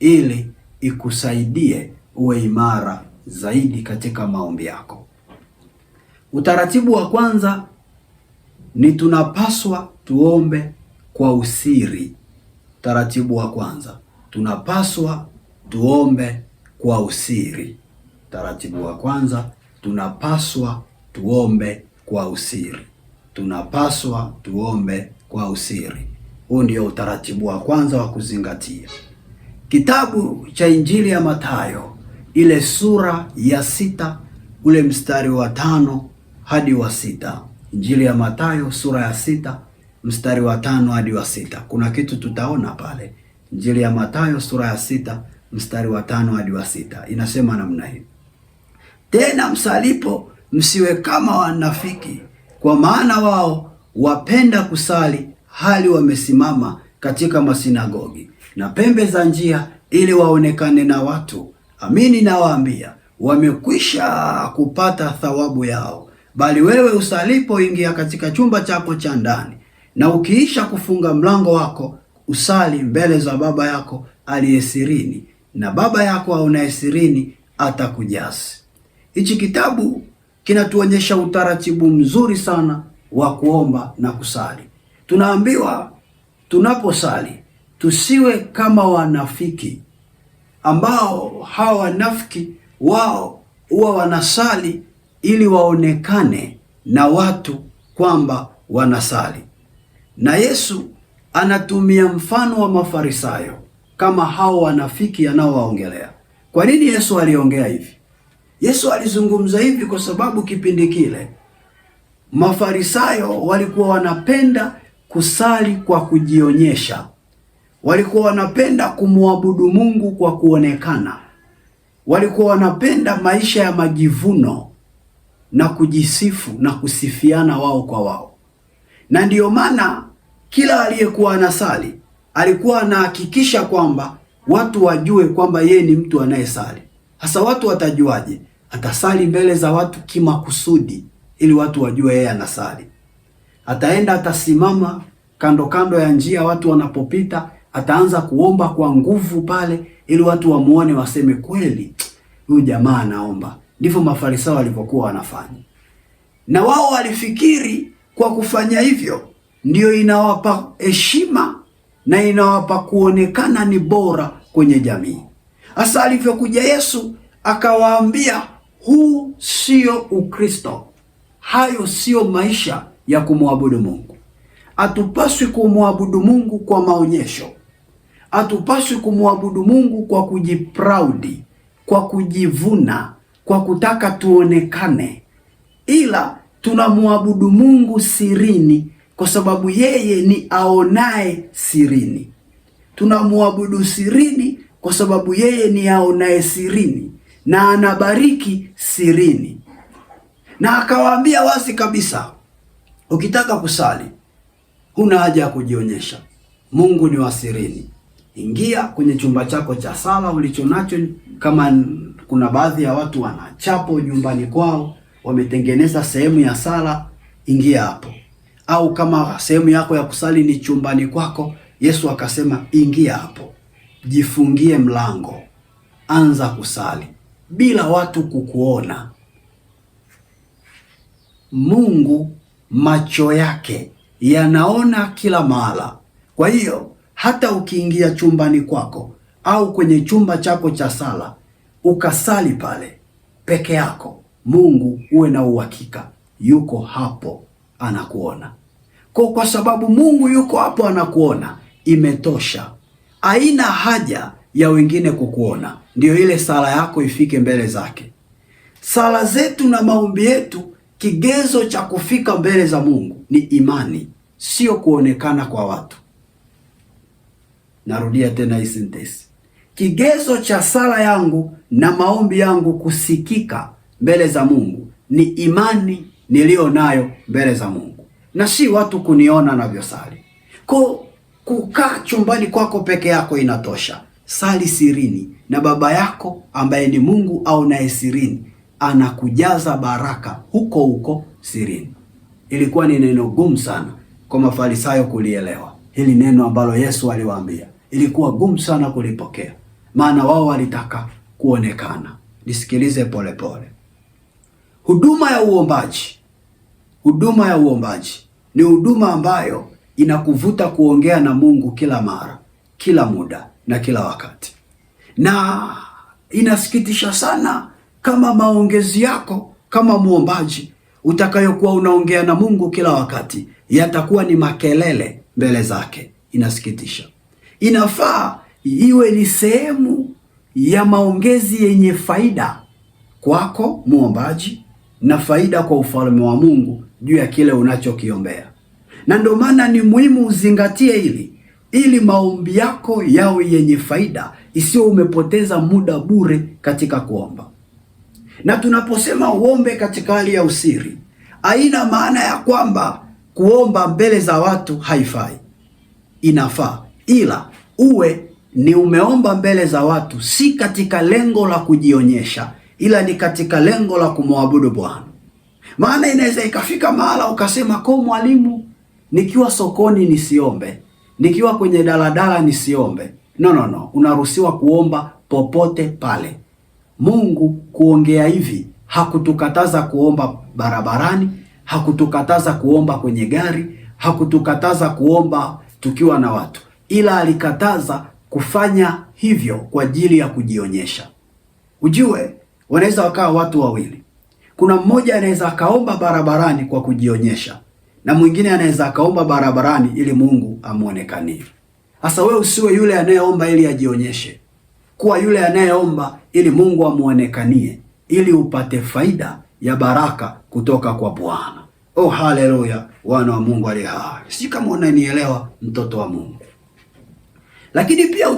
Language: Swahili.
ili ikusaidie uwe imara zaidi katika maombi yako. Utaratibu wa kwanza ni tunapaswa tuombe kwa usiri. Utaratibu wa kwanza, tunapaswa tuombe kwa usiri. Utaratibu wa kwanza, tunapaswa tuombe kwa usiri. Tunapaswa tuombe kwa usiri. Huu ndio utaratibu wa kwanza wa kuzingatia. Kitabu cha Injili ya Mathayo, ile sura ya 6, ule mstari wa 5 hadi wa 6. Injili ya Mathayo sura ya 6 mstari wa 5 hadi wa 6. Kuna kitu tutaona pale. Injili ya Mathayo sura ya 6 mstari wa 5 hadi wa 6. Inasema namna hii: tena msalipo, msiwe kama wanafiki, kwa maana wao wapenda kusali hali wamesimama katika masinagogi na pembe za njia, ili waonekane na watu. Amini nawaambia, wamekwisha kupata thawabu yao. Bali wewe usalipo, ingia katika chumba chako cha ndani, na ukiisha kufunga mlango wako, usali mbele za Baba yako aliye sirini, na Baba yako aonaye sirini atakujazi. Hichi kitabu kinatuonyesha utaratibu mzuri sana wa kuomba na kusali. Tunaambiwa tunaposali tusiwe kama wanafiki, ambao hawa wanafiki wao huwa wanasali ili waonekane na watu kwamba wanasali. Na Yesu anatumia mfano wa Mafarisayo kama hao wanafiki anaowaongelea. Kwa nini Yesu aliongea hivi? Yesu alizungumza hivi kwa sababu kipindi kile Mafarisayo walikuwa wanapenda kusali kwa kujionyesha. Walikuwa wanapenda kumwabudu Mungu kwa kuonekana. Walikuwa wanapenda maisha ya majivuno na kujisifu na kusifiana wao kwa wao. Na ndiyo maana kila aliyekuwa anasali alikuwa anahakikisha kwamba watu wajue kwamba yeye ni mtu anayesali. Hasa watu watajuaje? Atasali mbele za watu kimakusudi ili watu wajue yeye anasali. Ataenda atasimama kando kando ya njia, watu wanapopita ataanza kuomba kwa nguvu pale ili watu wamuone, waseme kweli huyu jamaa anaomba. Ndivyo Mafarisayo walivyokuwa wanafanya. Na wao walifikiri kwa kufanya hivyo ndio inawapa heshima na inawapa kuonekana ni bora kwenye jamii. Hasa alivyokuja Yesu akawaambia, huu sio Ukristo. Hayo sio maisha ya kumwabudu Mungu. Hatupaswi kumwabudu Mungu kwa maonyesho. Hatupaswi kumwabudu Mungu kwa kujiproudi, kwa kujivuna, kwa kutaka tuonekane. Ila tunamwabudu Mungu sirini kwa sababu yeye ni aonaye sirini. Tunamwabudu sirini kwa sababu yeye ni aonaye sirini na anabariki sirini. Na akawaambia wazi kabisa, ukitaka kusali huna haja ya kujionyesha. Mungu ni wa sirini. Ingia kwenye chumba chako cha sala ulichonacho. Kama kuna baadhi ya watu wanachapo nyumbani kwao, wametengeneza sehemu ya sala, ingia hapo. Au kama sehemu yako ya kusali ni chumbani kwako, Yesu akasema ingia hapo. Jifungie mlango, anza kusali bila watu kukuona. Mungu macho yake yanaona kila mahala. Kwa hiyo hata ukiingia chumbani kwako au kwenye chumba chako cha sala ukasali pale peke yako, Mungu uwe na uhakika yuko hapo anakuona. Kwa sababu Mungu yuko hapo anakuona, imetosha. Haina haja ya wengine kukuona ndio ile sala yako ifike mbele zake. Sala zetu na maombi yetu, kigezo cha kufika mbele za Mungu ni imani, sio kuonekana kwa watu. Narudia tena hii sentensi. Kigezo cha sala yangu na maombi yangu kusikika mbele za Mungu ni imani niliyo nayo mbele za Mungu, na si watu kuniona navyosali. Kukaa chumbani kwako peke yako inatosha. Sali sirini, na Baba yako ambaye ni Mungu aonaye sirini anakujaza baraka huko huko sirini. Ilikuwa ni neno gumu sana kwa Mafarisayo kulielewa. Hili neno ambalo Yesu aliwaambia ilikuwa gumu sana kulipokea. maana wao walitaka kuonekana. Nisikilize polepole. Huduma ya uombaji, huduma ya uombaji ni huduma ambayo inakuvuta kuongea na Mungu kila mara, kila muda na kila wakati. Na inasikitisha sana kama maongezi yako kama muombaji utakayokuwa unaongea na Mungu kila wakati yatakuwa ni makelele mbele zake. Inasikitisha. Inafaa iwe ni sehemu ya maongezi yenye faida kwako muombaji na faida kwa ufalme wa Mungu juu ya kile unachokiombea. Na ndio maana ni muhimu uzingatie ili maombi yako yawe yenye faida, isiyo umepoteza muda bure katika kuomba. Na tunaposema uombe katika hali ya usiri, haina maana ya kwamba kuomba mbele za watu haifai. Inafaa, ila uwe ni umeomba mbele za watu, si katika lengo la kujionyesha, ila ni katika lengo la kumwabudu Bwana. Maana inaweza ikafika mahala ukasema, kwa mwalimu, nikiwa sokoni nisiombe, nikiwa kwenye daladala nisiombe. No. Unaruhusiwa kuomba popote pale. Mungu kuongea hivi hakutukataza kuomba barabarani, hakutukataza kuomba kwenye gari, hakutukataza kuomba tukiwa na watu, ila alikataza kufanya hivyo kwa ajili ya kujionyesha. Ujue wanaweza wakawa watu wawili. Kuna mmoja anaweza akaomba barabarani kwa kujionyesha, na mwingine anaweza akaomba barabarani ili Mungu amuonekanie. Sasa wewe usiwe yule anayeomba ili ajionyeshe. Kuwa yule anayeomba ili Mungu amuonekanie, ili upate faida ya baraka kutoka kwa Bwana. Oh, haleluya, wana wa Mungu aliye hai. Si kama unanielewa, mtoto wa Mungu. Lakini pia